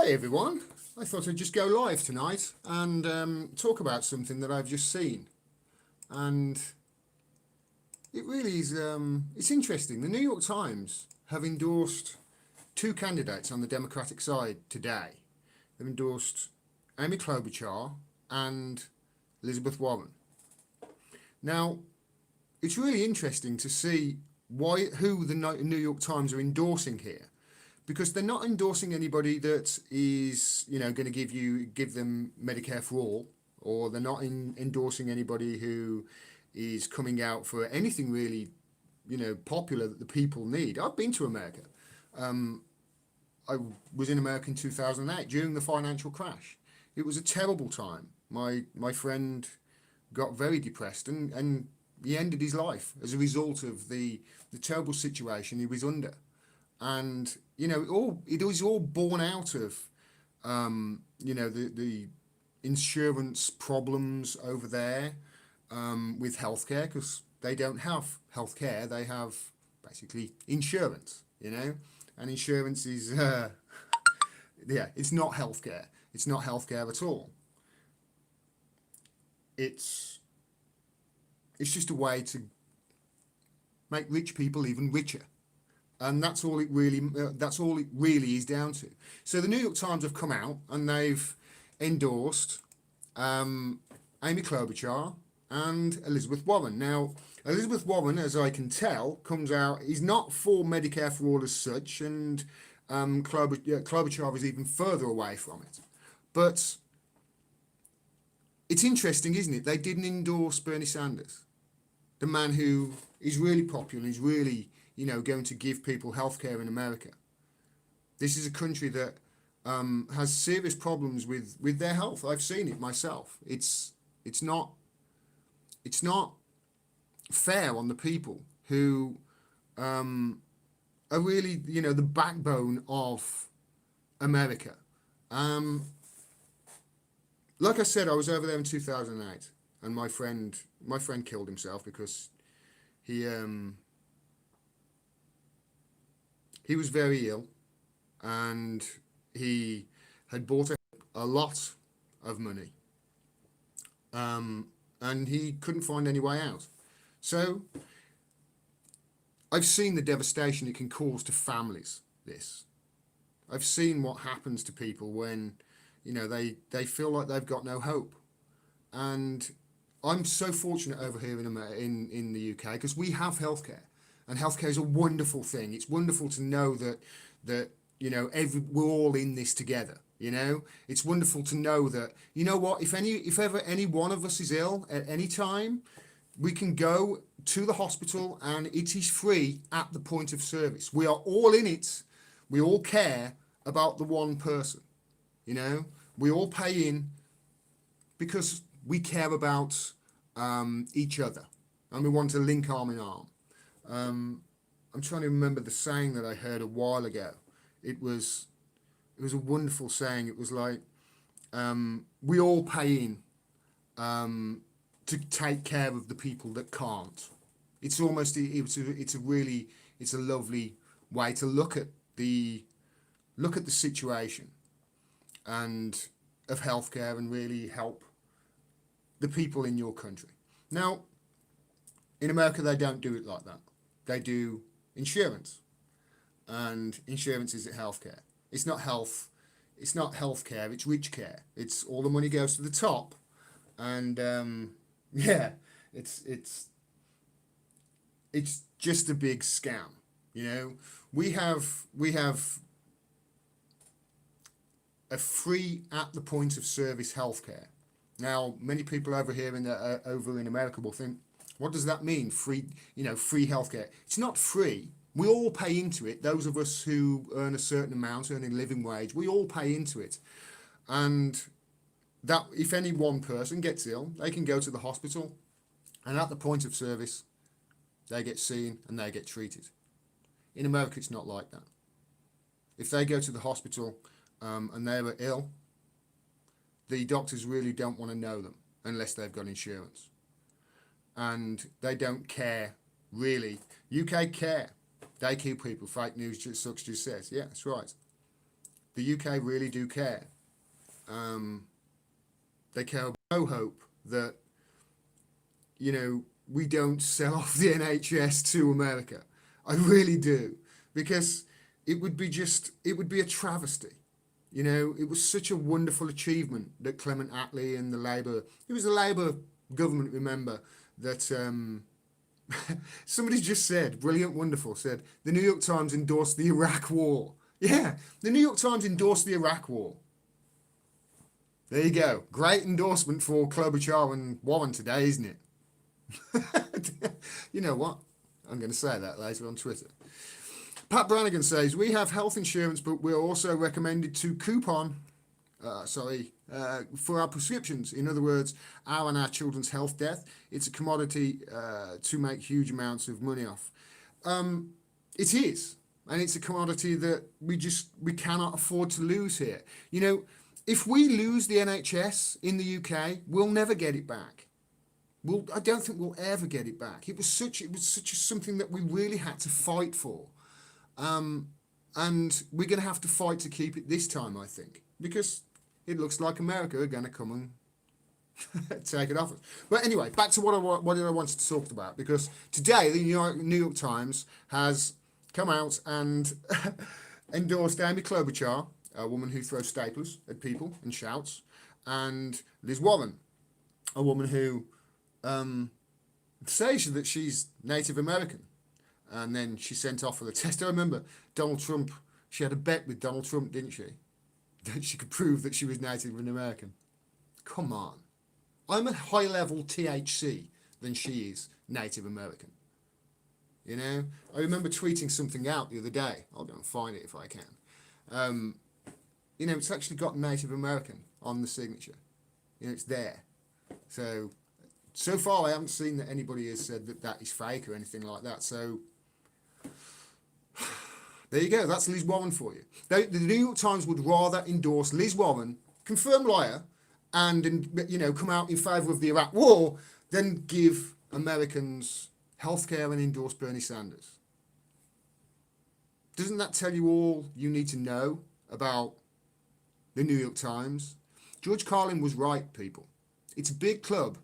Hi everyone. I thought I'd just go live tonight and talk about something that I've just seen, and it really is. It's interesting. The New York Times have endorsed two candidates on the Democratic side today. They've endorsed Amy Klobuchar and Elizabeth Warren. Now, it's really interesting to see who the New York Times are endorsing here, because they're not endorsing anybody that is, going to give them Medicare for all, or they're not endorsing anybody who is coming out for anything really, popular that the people need. I've been to America. I was in America in 2008 during the financial crash. It was a terrible time. My friend got very depressed, and he ended his life as a result of the terrible situation he was under. And it was all born out of the insurance problems over there, with healthcare, because they don't have healthcare, they have basically insurance, and insurance is yeah, it's not healthcare. It's not healthcare at all. It's just a way to make rich people even richer. And that's all it really is down to. So the New York Times have come out and they've endorsed Amy Klobuchar and Elizabeth Warren. Now, Elizabeth Warren, as I can tell, comes out is not for Medicare for all as such, and Klobuchar is even further away from it. But it's interesting, isn't it? They didn't endorse Bernie Sanders, the man who is really popular and is really, going to give people healthcare in America. This is a country that has serious problems with their health. I've seen it myself. It's not fair on the people who are really, the backbone of America. Like I said, I was over there in 2008, and my friend killed himself because he was very ill, and he had bought a lot of money, and he couldn't find any way out. So I've seen the devastation it can cause to families. I've seen what happens to people when they feel like they've got no hope. And I'm so fortunate over here in the UK, because we have healthcare, and healthcare is a wonderful thing. It's wonderful to know that we're all in this together. It's wonderful to know that, what, if ever any one of us is ill at any time, we can go to the hospital and it is free at the point of service. We are all in it. We all care about the one person. We all pay in because we care about each other, and we want to link arm in arm. I'm trying to remember the saying that I heard a while ago. It was a wonderful saying. It was like, we all pay in to take care of the people that can't. It's a lovely way to look at the situation and of healthcare, and really help the people in your country. Now, in America, they don't do it like that. They do insurance, and insurance isn't healthcare. It's not health. It's not healthcare. It's rich care. It's all the money goes to the top, and yeah, it's just a big scam. We have a free at the point of service healthcare. Now, many people over here over in America will think, what does that mean? Free, free healthcare. It's not free. We all pay into it. Those of us who earn a certain amount, earning a living wage, we all pay into it. And that if any one person gets ill, they can go to the hospital, and at the point of service, they get seen and they get treated. In America, it's not like that. If they go to the hospital and they were ill, the doctors really don't want to know them unless they've got insurance. And they don't care, really. UK care. They kill people. Fake news just says. Yeah, that's right. The UK really do care. Um, they care about no hope that, we don't sell off the NHS to America. I really do. Because it would be a travesty. It was such a wonderful achievement that Clement Attlee and it was the Labour government, remember, that somebody just said, brilliant, wonderful, said, the New York Times endorsed the Iraq War. Yeah, the New York Times endorsed the Iraq War. There you go. Great endorsement for Klobuchar and Warren today, isn't it? You know what? I'm going to say that later on Twitter. Pat Brannigan says, we have health insurance, but we're also recommended to coupon, for our prescriptions. In other words, our and our children's health death. It's a commodity to make huge amounts of money off. It is. And it's a commodity that we cannot afford to lose here. If we lose the NHS in the UK, we'll never get it back. I don't think we'll ever get it back. It was something that we really had to fight for. And we're going to have to fight to keep it this time, I think, because it looks like America are going to come and take it off us. But anyway, back to what I wanted to talk about, because today the New York Times has come out and endorsed Amy Klobuchar, a woman who throws staplers at people and shouts, and Liz Warren, a woman who says that she's Native American. And then she sent off for the test. I remember Donald Trump, she had a bet with Donald Trump, didn't she? That she could prove that she was Native American. Come on. I'm a high level THC than she is Native American. I remember tweeting something out the other day. I'll go and find it if I can. It's actually got Native American on the signature. It's there. So far I haven't seen that anybody has said that is fake or anything like that. So there you go. That's Liz Warren for you. The New York Times would rather endorse Liz Warren, confirmed liar, and come out in favour of the Iraq War than give Americans healthcare and endorse Bernie Sanders. Doesn't that tell you all you need to know about the New York Times? George Carlin was right, people. It's a big club,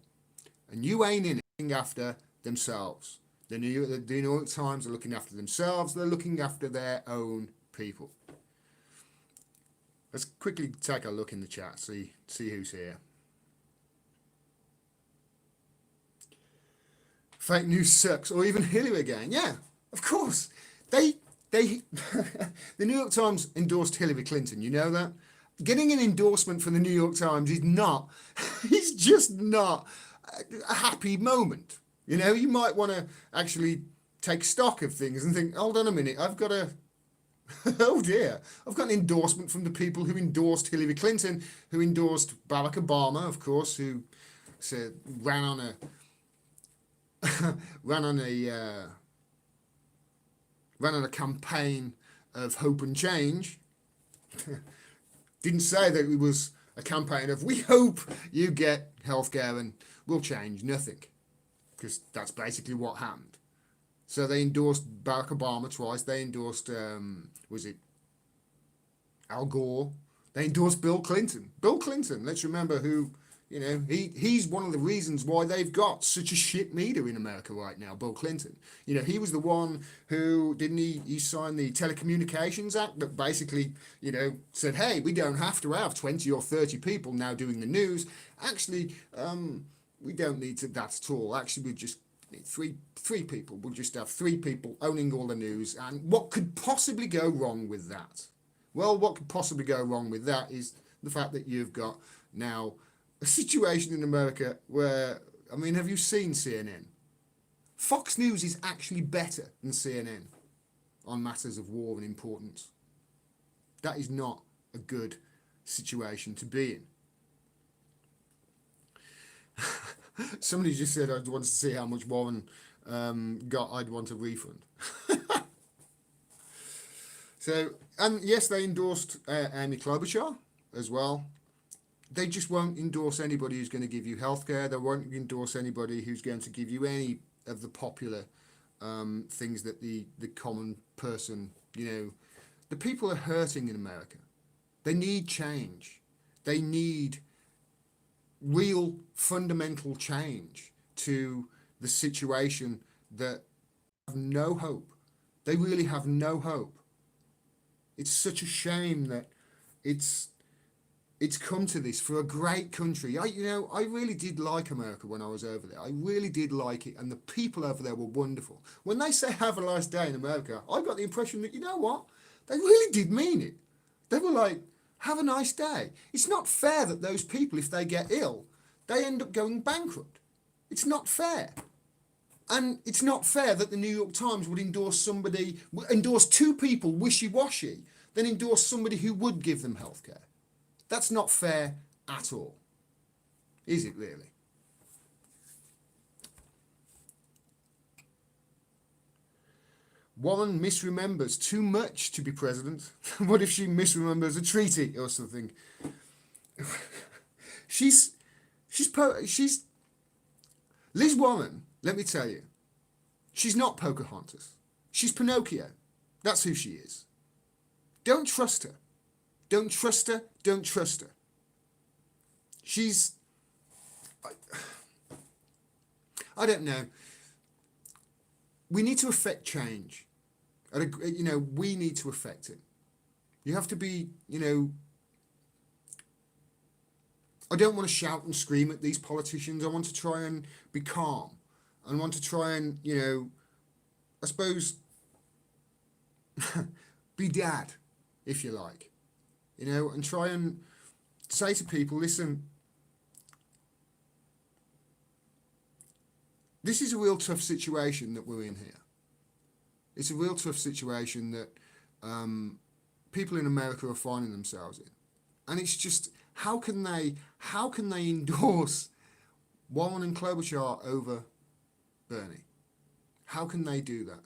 and you ain't in it looking after themselves. The New York Times are looking after themselves. They're looking after their own people. Let's quickly take a look in the chat, see who's here. Fake news sucks, or even Hillary again. Yeah, of course. The New York Times endorsed Hillary Clinton. You know that? Getting an endorsement from the New York Times is it's just not a happy moment. You might want to actually take stock of things and think, hold on a minute, I've got oh dear, I've got an endorsement from the people who endorsed Hillary Clinton, who endorsed Barack Obama, of course, who ran on a campaign of hope and change. Didn't say that it was a campaign of, we hope you get healthcare and we'll change nothing. Because that's basically what happened. So they endorsed Barack Obama twice. They endorsed, was it Al Gore? They endorsed Bill Clinton. Bill Clinton, let's remember who, he's one of the reasons why they've got such a shit media in America right now, Bill Clinton. He was the one who, he signed the Telecommunications Act that basically, said, hey, we don't have to have 20 or 30 people now doing the news. Actually, we don't need that at all. Actually, we just need three people. We'll just have three people owning all the news. And what could possibly go wrong with that? Well, what could possibly go wrong with that is the fact that you've got now a situation in America where, have you seen CNN? Fox News is actually better than CNN on matters of war and importance. That is not a good situation to be in. Somebody just said I'd want to see how much Warren got. I'd want a refund. And yes, they endorsed Amy Klobuchar as well. They just won't endorse anybody who's going to give you healthcare. They won't endorse anybody who's going to give you any of the popular things that the common person, the people are hurting in America. They need change. They need real fundamental change to the situation that have no hope. They really have no hope. It's such a shame that it's it's come to this for a great country. I really did like America when I was over there. I really did like it, and the people over there were wonderful. When they say "Have a nice day" in America, I got the impression that, you know what, they really did mean it. They were like, "Have a nice day." It's not fair that those people, if they get ill, they end up going bankrupt. It's not fair. And it's not fair that the New York Times would endorse two people wishy-washy, then endorse somebody who would give them healthcare. That's not fair at all. Is it really? Warren misremembers too much to be president. What if she misremembers a treaty or something? she's Liz Warren, let me tell you, she's not Pocahontas. She's Pinocchio. That's who she is. Don't trust her. Don't trust her. Don't trust her. I don't know. We need to affect change. We need to affect it. You have to be, I don't want to shout and scream at these politicians. I want to try and be calm. I want to try and, I suppose, be dad, if you like, and try and say to people, listen, this is a real tough situation that we're in here. It's a real tough situation that people in America are finding themselves in. And it's just, how can they endorse Warren and Klobuchar over Bernie? How can they do that?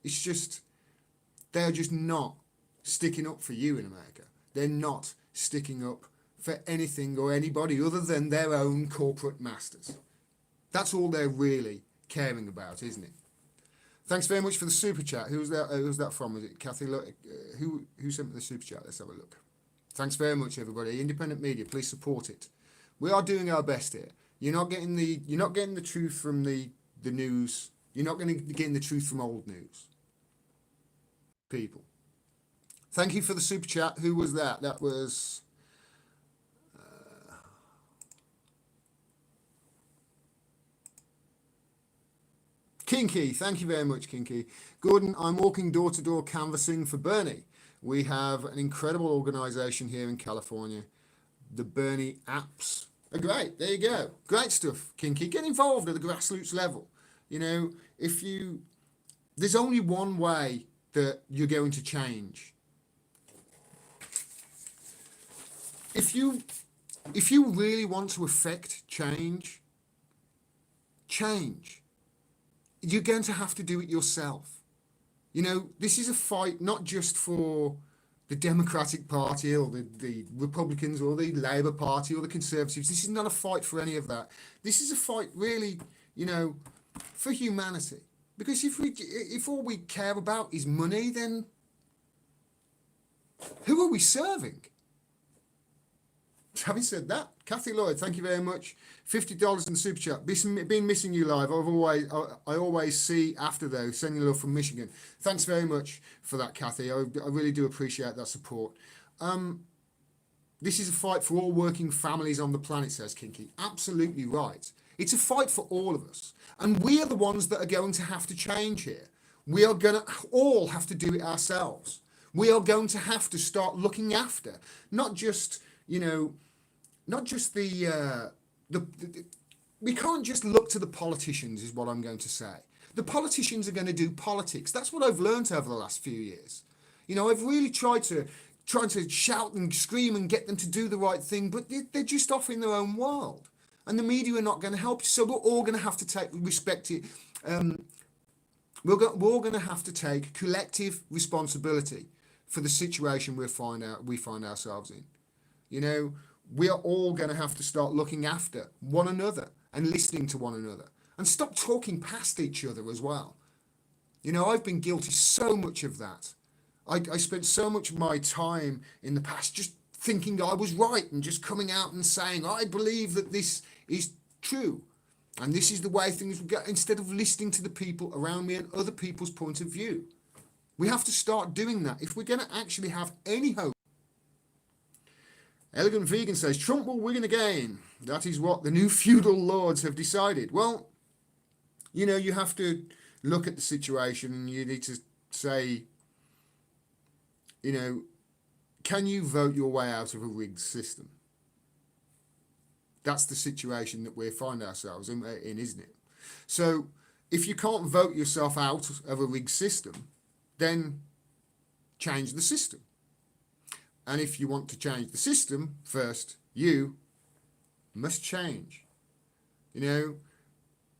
It's just, they're just not sticking up for you in America. They're not sticking up for anything or anybody other than their own corporate masters. That's all they're really caring about, isn't it? Thanks very much for the super chat. Who was that from? Was it Kathy? Who sent me the super chat? Let's have a look. Thanks very much, everybody. Independent media, please support it. We are doing our best here. You're not getting the truth from the news. You're not going to be getting the truth from old news. People. Thank you for the super chat. Who was that? That was Kinky. Thank you very much, Kinky. Gordon, I'm walking door to door canvassing for Bernie. We have an incredible organisation here in California. The Bernie apps are great. There you go. Great stuff, Kinky. Get involved at the grassroots level. There's only one way that you're going to change. If you really want to affect change, you're going to have to do it yourself. This is a fight not just for the Democratic Party or the Republicans or the Labour Party or the Conservatives. This is not a fight for any of that. This is a fight really, for humanity. Because if all we care about is money, then who are we serving? Having said that, Kathy Lloyd, thank you very much. $50 in the super chat. Been missing you live. I always see after though. Sending love from Michigan. Thanks very much for that, Kathy. I really do appreciate that support. This is a fight for all working families on the planet, says Kinky. Absolutely right. It's a fight for all of us. And we are the ones that are going to have to change here. We are going to all have to do it ourselves. We are going to have to start looking after, not just we can't just look to the politicians, is what I'm going to say. The politicians are going to do politics. That's what I've learned over the last few years. I've really tried to shout and scream and get them to do the right thing, but they're just off in their own world. And the media are not going to help. So we're all going to have to take we're all going to have to take collective responsibility for the situation we find ourselves in. We are all going to have to start looking after one another and listening to one another and stop talking past each other as well. I've been guilty so much of that. I spent so much of my time in the past just thinking I was right and just coming out and saying, I believe that this is true. And this is the way things will go, instead of listening to the people around me and other people's point of view. We have to start doing that if we're going to actually have any hope. Elegant Vegan says, Trump will win again. That is what the new feudal lords have decided. Well, you have to look at the situation and you need to say, can you vote your way out of a rigged system? That's the situation that we find ourselves in, isn't it? So if you can't vote yourself out of a rigged system, then change the system. And if you want to change the system, first, you must change.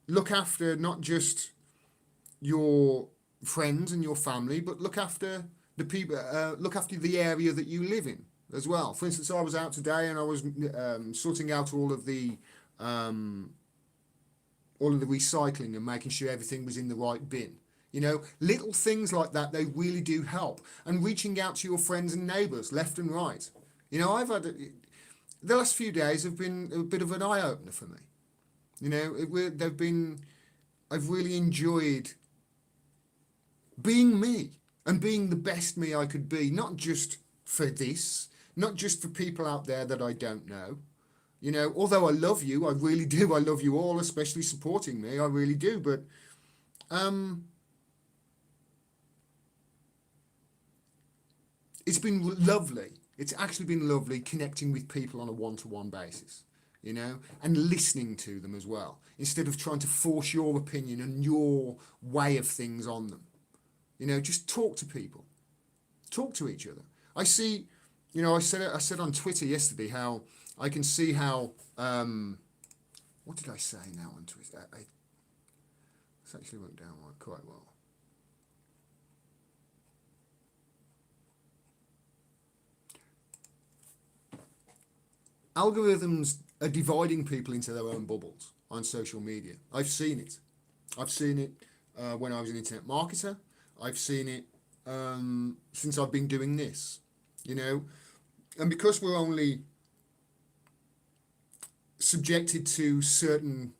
Look after not just your friends and your family, but look after the people, look after the area that you live in as well. For instance, I was out today and I was sorting out all of the recycling and making sure everything was in the right bin. Little things like that, they really do help. And reaching out to your friends and neighbours, left and right. I've had the last few days have been a bit of an eye opener for me. I've really enjoyed being me and being the best me I could be, not just for this, not just for people out there that I don't know. Although I love you, I really do. I love you all, especially supporting me. I really do. But it's been lovely. It's actually been lovely connecting with people on a one-to-one basis, and listening to them as well, instead of trying to force your opinion and your way of things on them. Just talk to people. Talk to each other. I see, I said on Twitter yesterday how I can see how, what did I say now on Twitter? This actually went down quite well. Algorithms are dividing people into their own bubbles on social media. I've seen it. I've seen it when I was an internet marketer. I've seen it since I've been doing this, and because we're only subjected to certain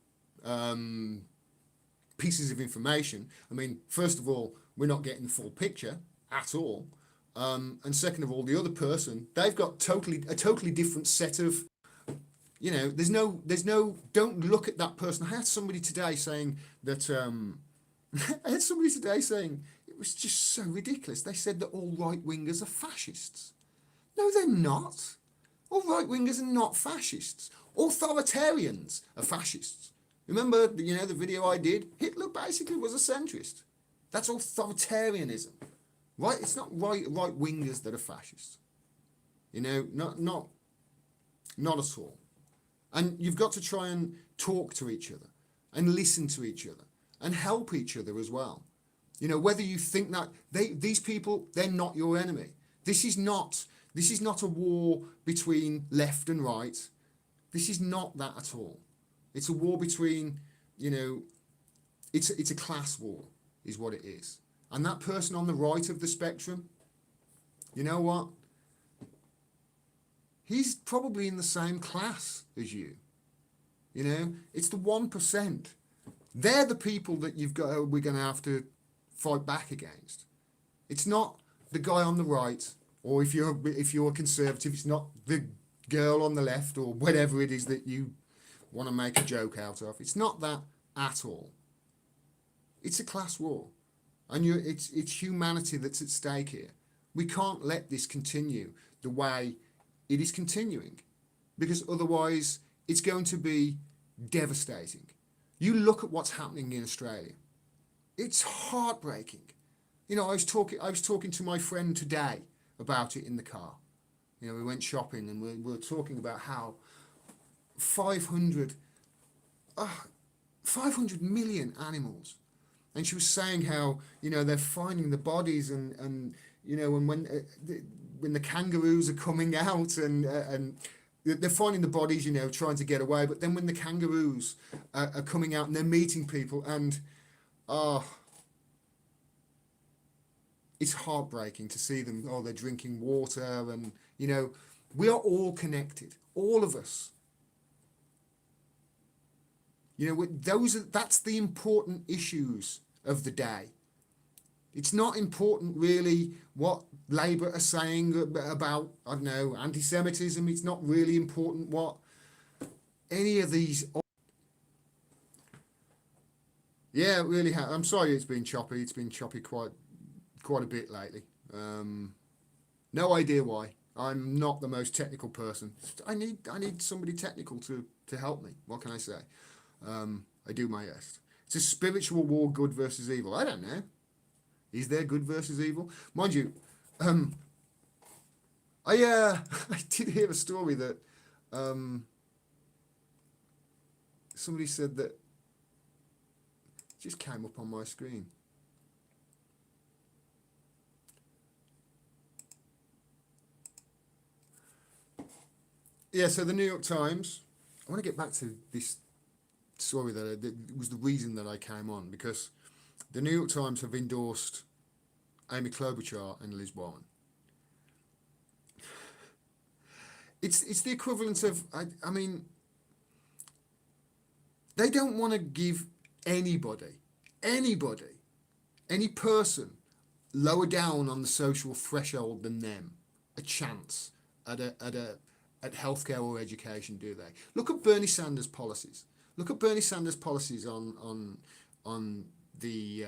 pieces of information. I mean, first of all, we're not getting the full picture at all. And second of all, the other person, they've got a totally different set of, there's no, don't look at that person. I had somebody today saying that, it was just so ridiculous. They said that all right-wingers are fascists. No, they're not. All right-wingers are not fascists. Authoritarians are fascists. Remember, the video I did? Hitler basically was a centrist. That's authoritarianism. Right? It's not right-wingers that are fascists. Not at all. And you've got to try and talk to each other and listen to each other and help each other as well. Whether you think that these people, they're not your enemy. This is not a war between left and right. This is not that at all. It's a war between, it's a class war is what it is. And that person on the right of the spectrum, you know what? He's probably in the same class as you. It's the 1%. They're the people that we're going to have to fight back against. It's not the guy on the right, or if you're a conservative, it's not the girl on the left, or whatever it is that you want to make a joke out of. It's not that at all. It's a class war, and it's humanity that's at stake here. We can't let this continue the way it is continuing, because otherwise it's going to be devastating. You look at what's happening in Australia. It's heartbreaking. I was talking to my friend today about it in the car. We went shopping and we were talking about how 500 million animals. And she was saying how, they're finding the bodies and and when the kangaroos are coming out and they're finding the bodies, trying to get away. But then when the kangaroos are coming out and they're meeting people and, it's heartbreaking to see them. Oh, they're drinking water, and you know, we are all connected, all of us. You know, that's the important issues of the day. It's not important really what Labour are saying about, I don't know, anti-Semitism. It's not really important what any of these. Yeah, it really has. I'm sorry, it's been choppy. It's been choppy quite a bit lately. No idea why. I'm not the most technical person. I need somebody technical to help me. What can I say? I do my best. It's a spiritual war, good versus evil. I don't know. Is there good versus evil? Mind you, I I did hear a story that somebody said that just came up on my screen. Yeah, so the New York Times. I want to get back to this story that was the reason that I came on, because the New York Times have endorsed Amy Klobuchar and Liz Warren. It's the equivalent of I mean, they don't want to give anybody, any person lower down on the social threshold than them a chance at healthcare or education, do they? Look at Bernie Sanders' policies. Look at Bernie Sanders' policies on the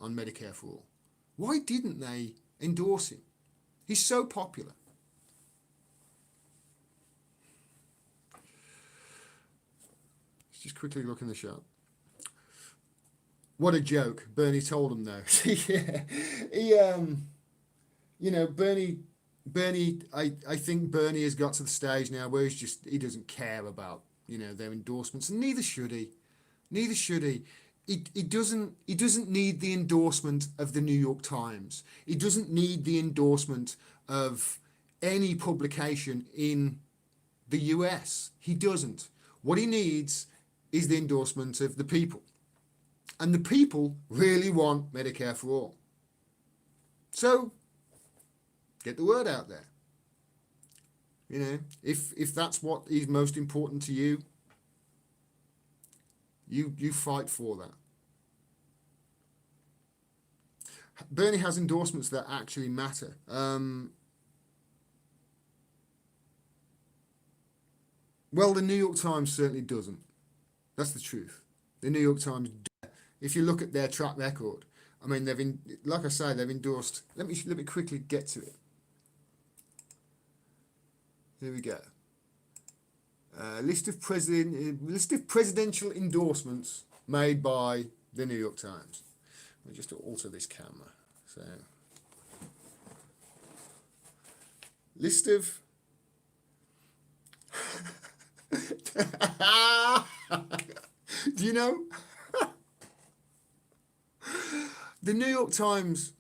on Medicare for all. Why didn't they endorse him? He's so popular. Let's just quickly look in the shop. What a joke! Bernie told him though. Yeah, you know, Bernie, I think Bernie has got to the stage now where he doesn't care about, you know, their endorsements, and neither should he. Neither should he. He doesn't need the endorsement of the New York Times. He doesn't need the endorsement of any publication in the US. He doesn't. What he needs is the endorsement of the people. And the people really want Medicare for all. So get the word out there. You know, if that's what is most important to you, you fight for that. Bernie has endorsements that actually matter. Well, the New York Times certainly doesn't. That's the truth. The New York Times, if you look at their track record, I mean, like I say, they've endorsed. Let me quickly get to it. Here we go. List of presidential endorsements made by the New York Times. Let me just alter this camera. So, list of. Do you know? The New York Times,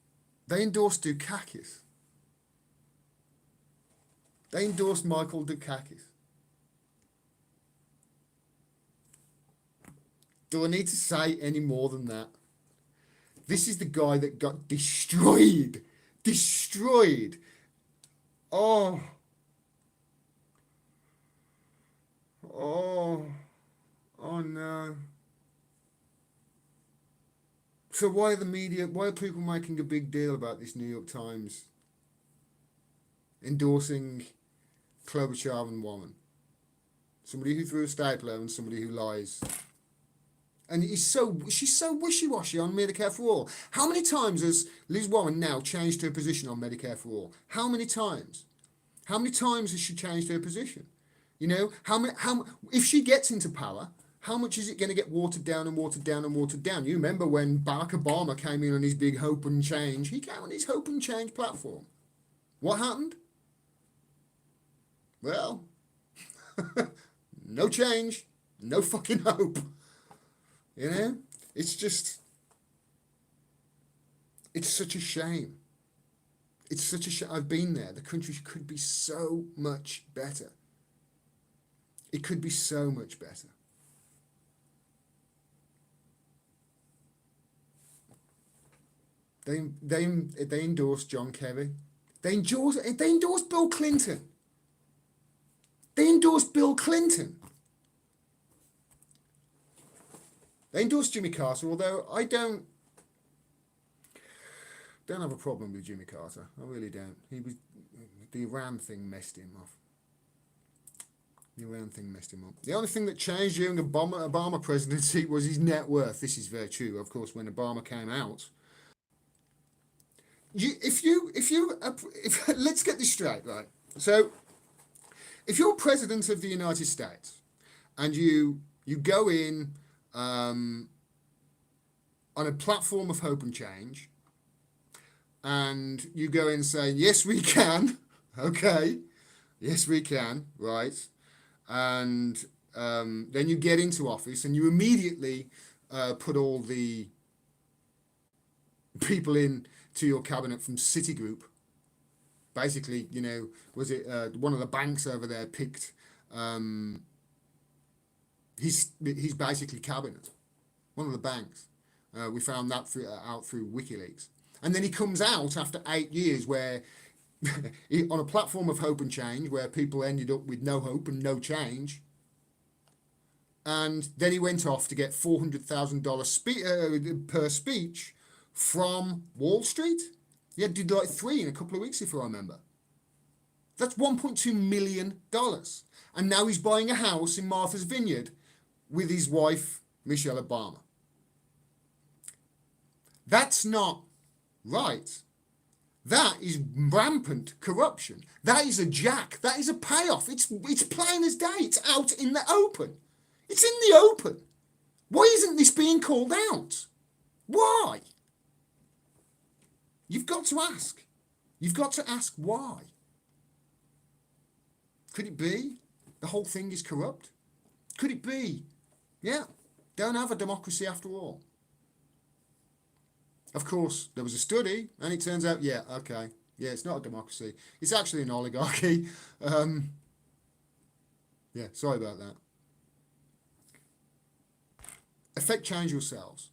they endorsed Dukakis. They endorsed Michael Dukakis. Do I need to say any more than that? This is the guy that got destroyed. Destroyed. Oh. Oh. Oh no. So why are people making a big deal about this New York Times endorsing Klobuchar and Warren? Somebody who threw a stapler and somebody who lies. And she's so wishy-washy on Medicare for all. How many times has Liz Warren now changed her position on Medicare for all? How many times? How many times has she changed her position? You know, if she gets into power, how much is it going to get watered down and watered down and watered down? You remember when Barack Obama came in on his big hope and change? He came on his hope and change platform. What happened? Well, no change, no fucking hope. You know, it's such a shame. It's such a shame. I've been there. The country could be so much better. It could be so much better. They endorsed John Kerry. They endorsed Bill Clinton. They endorsed Bill Clinton. They endorsed Jimmy Carter, although I don't have a problem with Jimmy Carter. I really don't. The Iran thing messed him off. The Iran thing messed him up. The only thing that changed during the Obama presidency was his net worth. This is very true. Of course, when Obama came out, let's get this straight, right? So, if you're president of the United States and you go in on a platform of hope and change, and you go in saying, yes, we can, okay, yes, we can, right? And then you get into office and you immediately put all the people in to your cabinet from Citigroup. Basically, was it one of the banks over there picked he's basically cabinet, one of the banks. We found that out through WikiLeaks. And then he comes out after 8 years where on a platform of hope and change where people ended up with no hope and no change. And then he went off to get $400,000 per speech from Wall Street. He did like 3 in a couple of weeks, if I remember. That's $1.2 million. And now he's buying a house in Martha's Vineyard with his wife, Michelle Obama. That's not right. That is rampant corruption. That is a jack. That is a payoff. It's plain as day. It's out in the open. It's in the open. Why isn't this being called out? Why? You've got to ask. You've got to ask why. Could it be the whole thing is corrupt? Could it be? Yeah, don't have a democracy after all. Of course, there was a study, and it turns out, yeah, okay, yeah, it's not a democracy. It's actually an oligarchy. Yeah, sorry about that. Affect change yourselves.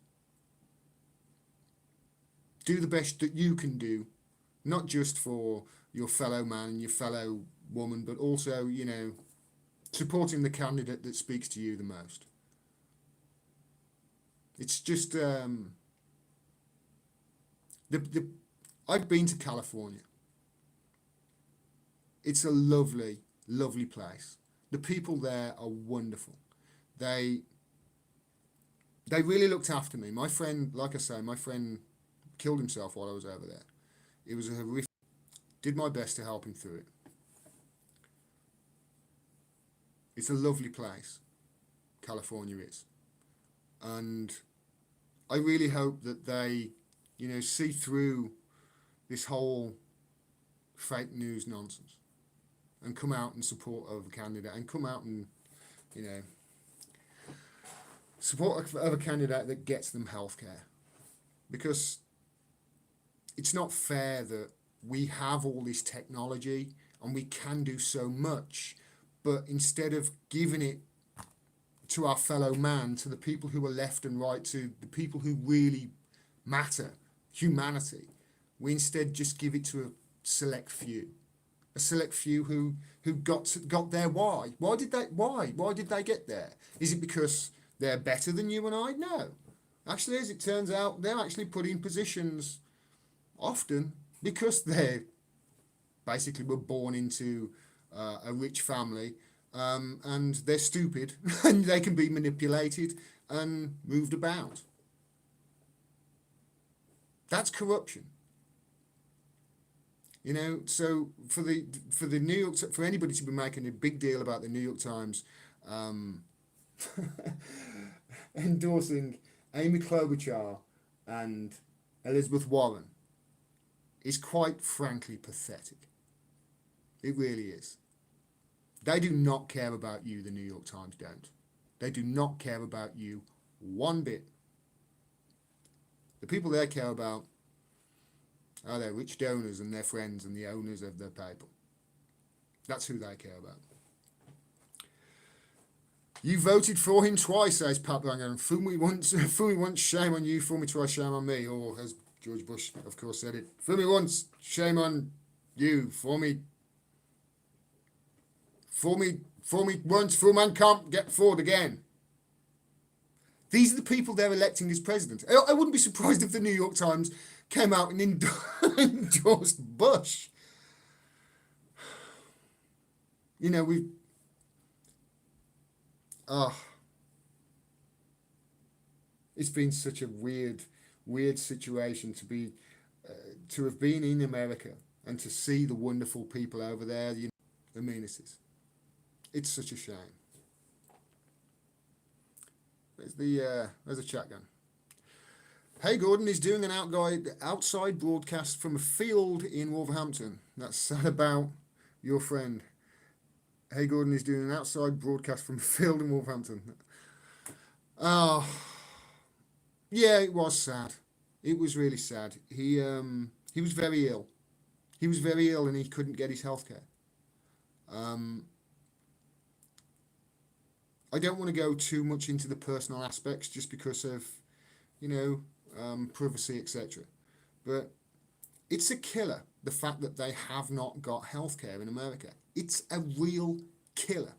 Do the best that you can do, not just for your fellow man and your fellow woman, but also, supporting the candidate that speaks to you the most. It's just... I've been to California. It's a lovely, lovely place. The people there are wonderful. They really looked after me. My friend, like I say, my friend killed himself while I was over there. It was a horrific. Did my best to help him through it. It's a lovely place, California is. And I really hope that they see through this whole fake news nonsense and come out and support of a candidate and come out and, support of a candidate that gets them healthcare. Because it's not fair that we have all this technology and we can do so much, but instead of giving it to our fellow man, to the people who are left and right, to the people who really matter, humanity, we instead just give it to a select few who got there. Why did they get there? Is it because they're better than you and I? No, actually, as it turns out, they're actually put in positions often because they basically were born into a rich family, and they're stupid and they can be manipulated and moved about. That's corruption. So for the New York, for anybody to be making a big deal about the New York Times endorsing Amy Klobuchar and Elizabeth Warren is quite frankly pathetic. It really is. They do not care about you, the New York Times don't. They do not care about you one bit. The people they care about are their rich donors and their friends and the owners of the paper. That's who they care about. You voted for him twice, says Pat Banger, and fool me once, shame on you, fool me twice, shame on me. Or as George Bush, of course, said it. Fool me once, shame on you. Fool me once, fool man can't get fooled again. These are the people they're electing as president. I wouldn't be surprised if the New York Times came out and endorsed Bush. You know, it's been such a weird situation to have been in America and to see the wonderful people over there, you know, amenities. It's such a shame. There's a chat gun. Hey, Gordon is doing an outside broadcast from a field in Wolverhampton. That's sad about your friend. Hey, Gordon is doing an outside broadcast from a field in Wolverhampton. Oh, yeah, it was sad. It was really sad. He was very ill. He was very ill and he couldn't get his healthcare. I don't want to go too much into the personal aspects just because of, you know, privacy, etc. But it's a killer, the fact that they have not got healthcare in America. It's a real killer.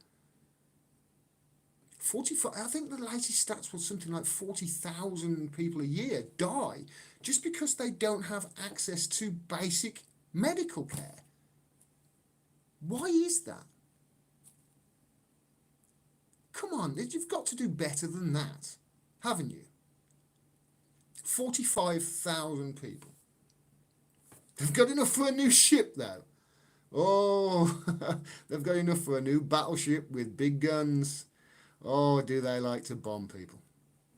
45, I think the latest stats was something like 40,000 people a year die just because they don't have access to basic medical care. Why is that? Come on, you've got to do better than that, haven't you? 45,000 people. They've got enough for a new ship, though. Oh, they've got enough for a new battleship with big guns. Oh, do they like to bomb people?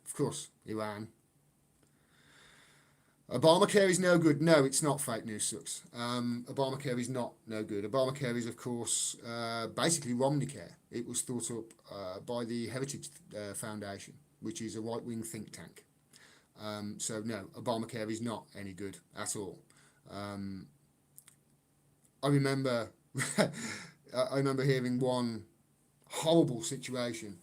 Of course, Iran. Obamacare is no good. No, it's not. Fake news sucks. Obamacare is not no good. Obamacare is, of course, basically Romneycare. It was thought up by the Heritage Foundation, which is a right-wing think tank. So no, Obamacare is not any good at all. I remember, I remember hearing one horrible situation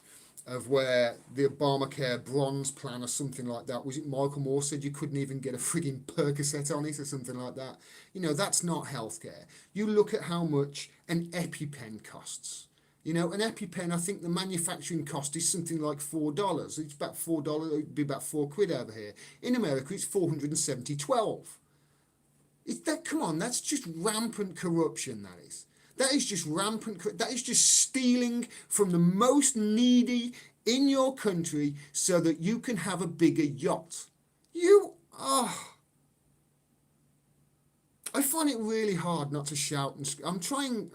of where the Obamacare bronze plan or something like that, was it Michael Moore said you couldn't even get a frigging Percocet on it or something like that. You know, that's not healthcare. You look at how much an EpiPen costs. You know, an EpiPen, I think the manufacturing cost is something like $4. It's about $4, it'd be about £4 over here. In America, it's $470.12. Come on, that's just rampant corruption, that is. That is just rampant, that is just stealing from the most needy in your country so that you can have a bigger yacht. I find it really hard not to shout and I'm trying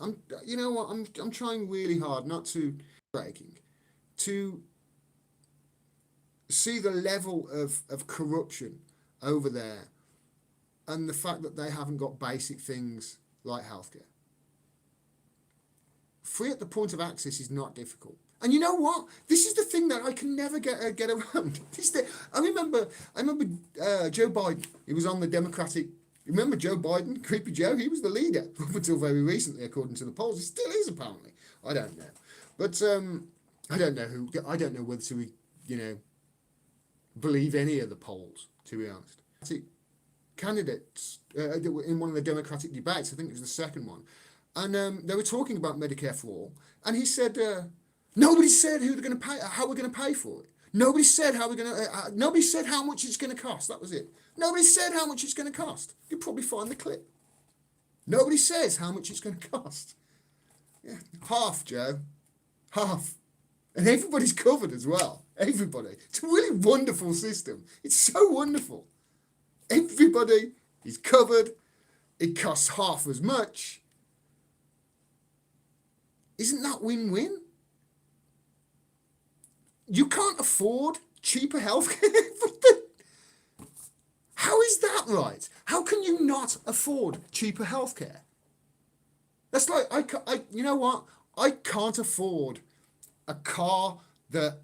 really hard not to breaking to see the level of corruption over there and the fact that they haven't got basic things like healthcare. Free at the point of access is not difficult. And you know what? This is the thing that I can never get around. I remember Joe Biden. He was on the Democratic. Remember Joe Biden, Creepy Joe? He was the leader up until very recently, according to the polls. He still is, apparently. I don't know, but I don't know whether to believe any of the polls. To be honest, candidates in one of the Democratic debates. I think it was the second one. And they were talking about Medicare for all, and he said, "Nobody said who they're going to pay, how we're going to pay for it. Nobody said how we're going to. Nobody said how much it's going to cost. That was it. Nobody said how much it's going to cost. You'll probably find the clip. Nobody says how much it's going to cost. Yeah, half, Joe, half, and everybody's covered as well. Everybody. It's a really wonderful system. It's so wonderful. Everybody is covered. It costs half as much." Isn't that win-win? You can't afford cheaper healthcare. How is that right? How can you not afford cheaper healthcare? That's like, you know what? I can't afford a car that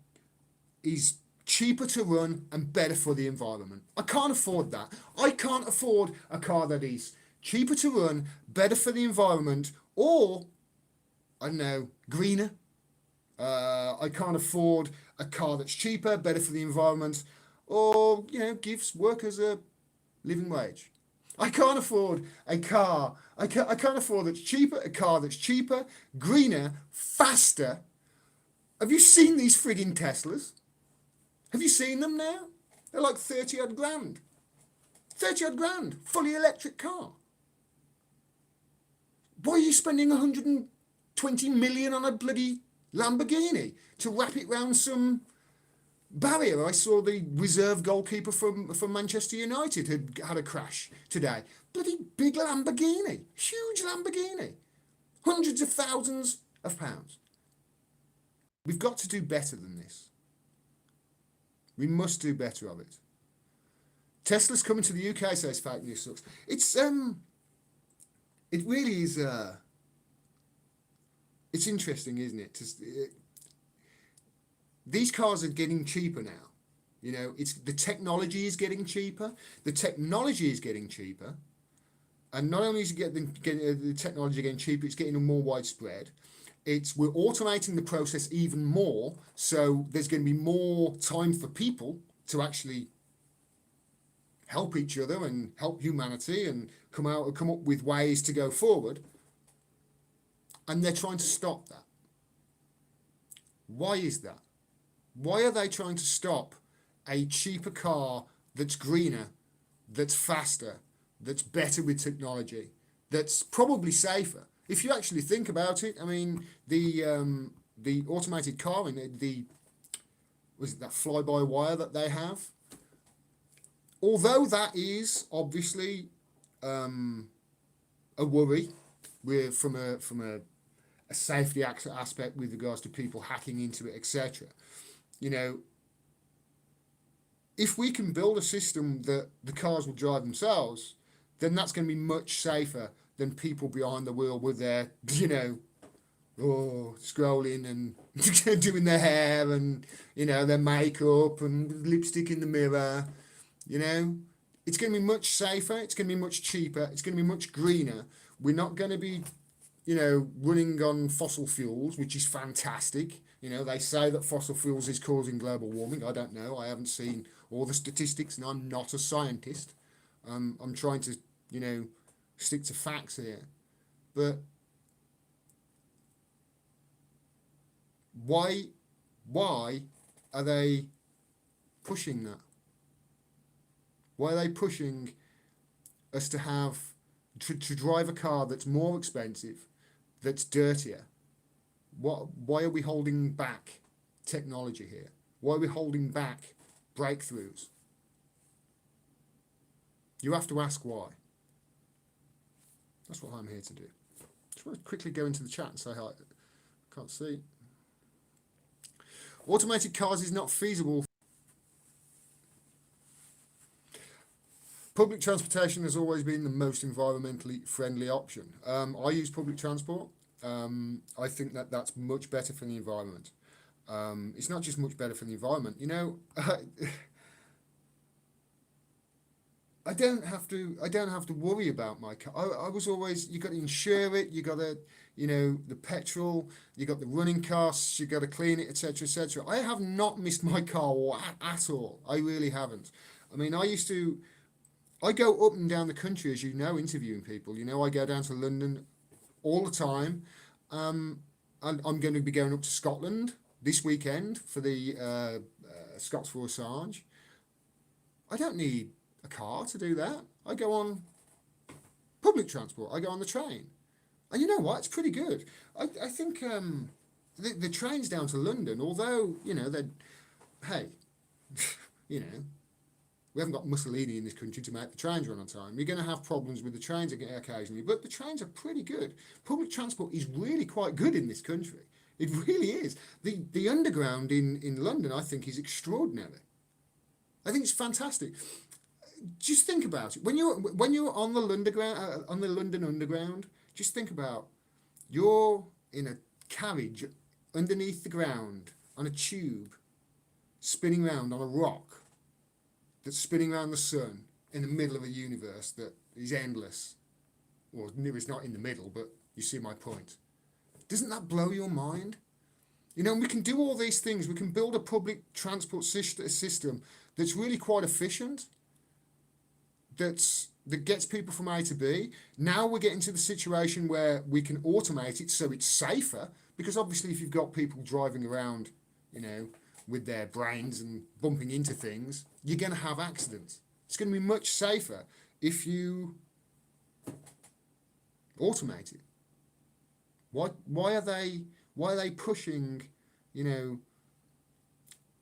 is cheaper to run and better for the environment. I can't afford that. I can't afford a car that is cheaper to run, better for the environment, or I don't know, greener. I can't afford a car that's cheaper, better for the environment, or, gives workers a living wage. I can't afford a car. I can't afford that's cheaper, a car that's cheaper, greener, faster. Have you seen these frigging Teslas? Have you seen them now? They're like 30 odd grand. 30 odd grand, fully electric car. Why are you spending 120 million on a bloody Lamborghini to wrap it round some barrier? I saw the reserve goalkeeper from Manchester United had a crash today. Bloody big Lamborghini, huge Lamborghini, hundreds of thousands of pounds. We've got to do better than this. We must do better of it. Tesla's coming to the UK, says fake news sucks. It really is. It's interesting, isn't it? These cars are getting cheaper now. You know, it's the technology is getting cheaper. The technology is getting cheaper, and not only is it getting the technology getting cheaper, it's getting more widespread. We're automating the process even more, so there's going to be more time for people to actually help each other and help humanity and come up with ways to go forward. And they're trying to stop that. Why is that? Why are they trying to stop a cheaper car that's greener, that's faster, that's better with technology, that's probably safer? If you actually think about it, I mean, the automated car and was it that fly-by-wire that they have? Although that is obviously a worry, from a safety aspect with regards to people hacking into it, etc. You know, if we can build a system that the cars will drive themselves, then that's going to be much safer than people behind the wheel with their, scrolling and doing their hair and, their makeup and lipstick in the mirror. It's going to be much safer. It's going to be much cheaper. It's going to be much greener. We're not going to be, running on fossil fuels, which is fantastic. They say that fossil fuels is causing global warming. I don't know. I haven't seen all the statistics, and I'm not a scientist. I'm trying to, stick to facts here. But why are they pushing that? Why are they pushing us to drive a car that's more expensive, that's dirtier? Why are we holding back technology here? Why are we holding back breakthroughs? You have to ask why. That's what I'm here to do. Just want to quickly go into the chat and say hi. Can't see. Automated cars is not feasible. Public transportation has always been the most environmentally friendly option. I use public transport. I think that's much better for the environment. It's not just much better for the environment. I don't have to worry about my car. I was always, you got to insure it, you got to, the petrol, you got the running costs, you got to clean it, etc., etc. I have not missed my car at all. I really haven't. I mean, I go up and down the country, as you know, interviewing people. I go down to London all the time. And I'm going to be going up to Scotland this weekend for the Scots for Assange. I don't need a car to do that. I go on public transport. I go on the train. And you know what? It's pretty good. I think the trains down to London, although, hey, we haven't got Mussolini in this country to make the trains run on time. You're going to have problems with the trains occasionally, but the trains are pretty good. Public transport is really quite good in this country. It really is. The underground in London, I think, is extraordinary. I think it's fantastic. Just think about it. When you're on the London Underground, just think about you're in a carriage underneath the ground on a tube, spinning round on a rock that's spinning around the sun in the middle of a universe that is endless. Well, it's not in the middle, but you see my point. Doesn't that blow your mind? We can do all these things. We can build a public transport system that's really quite efficient. that gets people from A to B. Now we're getting to the situation where we can automate it so it's safer, because obviously if you've got people driving around, you know, with their brains and bumping into things, you're going to have accidents. It's going to be much safer if you automate it. Why are they pushing, you know,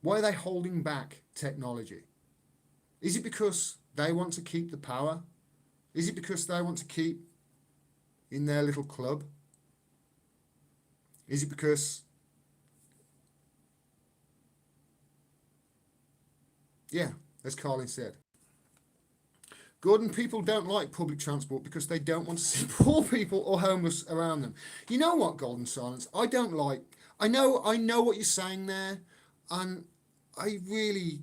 why are they holding back technology? Is it because they want to keep the power? Is it because they want to keep in their little club? Is it because, yeah, as Carlin said, Gordon, people don't like public transport because they don't want to see poor people or homeless around them. You know what, Golden Silence? I know what you're saying there, and I really,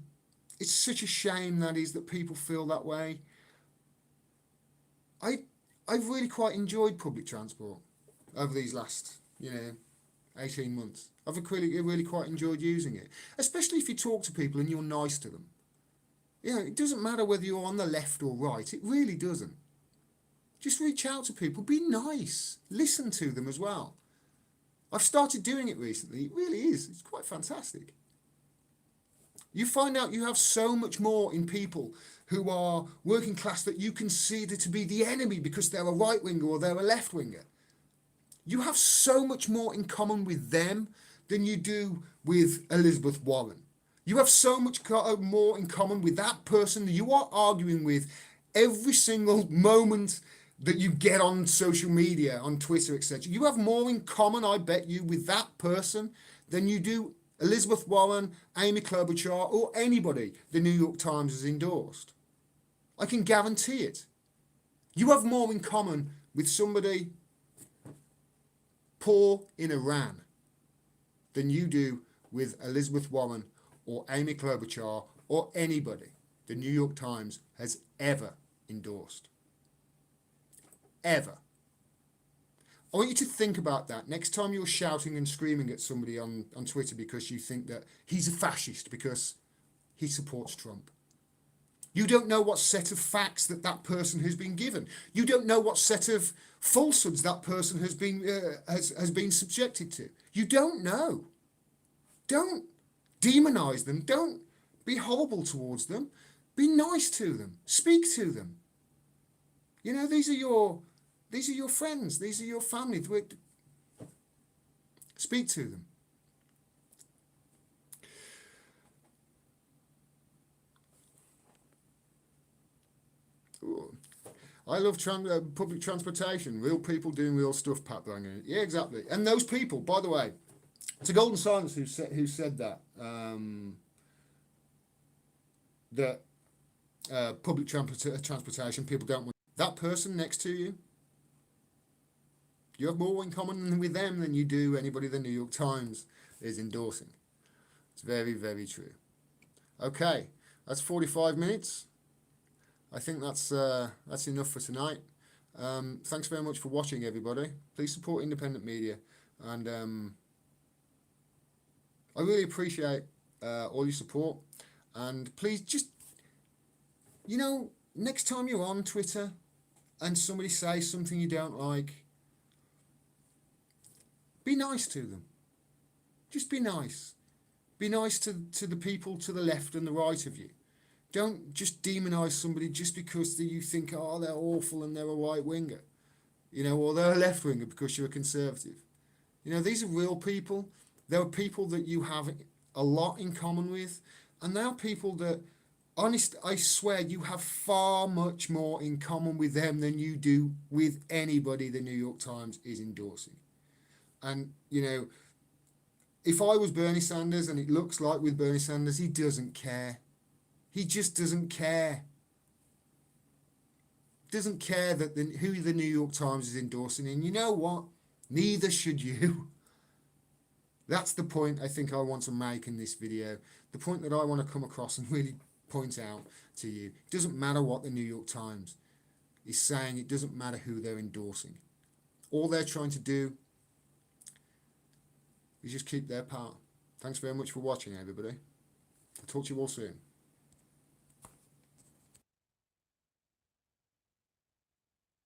it's such a shame that people feel that way. I've really quite enjoyed public transport over these last, 18 months. I've really quite enjoyed using it, especially if you talk to people and you're nice to them. It doesn't matter whether you're on the left or right. It really doesn't. Just reach out to people. Be nice. Listen to them as well. I've started doing it recently. It really is. It's quite fantastic. You find out you have so much more in people who are working class that you consider to be the enemy because they're a right winger or they're a left winger. You have so much more in common with them than you do with Elizabeth Warren. You have so much more in common with that person that you are arguing with every single moment that you get on social media, on Twitter, etc. You have more in common, I bet you, with that person than you do Elizabeth Warren, Amy Klobuchar, or anybody the New York Times has endorsed. I can guarantee it. You have more in common with somebody poor in Iran than you do with Elizabeth Warren or Amy Klobuchar or anybody the New York Times has ever endorsed. Ever. I want you to think about that next time you're shouting and screaming at somebody on Twitter because you think that he's a fascist because he supports Trump. You don't know what set of facts that person has been given. You don't know what set of falsehoods that person has been subjected to. You don't know. Don't demonize them. Don't be horrible towards them. Be nice to them. Speak to them. These are your friends. These are your family. Speak to them. Ooh. I love public transportation. Real people doing real stuff, Pat Branger. Yeah, exactly. And those people, by the way, to Golden Silence who said that, that public transportation, people don't want that person next to you. You have more in common with them than you do anybody the New York Times is endorsing. It's very, very true. Okay, that's 45 minutes. I think that's enough for tonight. Thanks very much for watching, everybody. Please support independent media, and I really appreciate all your support. And please just, next time you're on Twitter and somebody says something you don't like, be nice to them. Just be nice. Be nice to the people to the left and the right of you. Don't just demonize somebody just because you think, oh, they're awful and they're a right winger, or they're a left winger because you're a conservative. These are real people. There are people that you have a lot in common with, and they are people that, I swear, you have far much more in common with them than you do with anybody the New York Times is endorsing. And, if I was Bernie Sanders, and it looks like with Bernie Sanders, he doesn't care. He just doesn't care. Doesn't care that who the New York Times is endorsing. And you know what? Neither should you. That's the point I think I want to make in this video. The point that I want to come across and really point out to you. It doesn't matter what the New York Times is saying. It doesn't matter who they're endorsing. All they're trying to do is just keep their power. Thanks very much for watching, everybody. I'll talk to you all soon.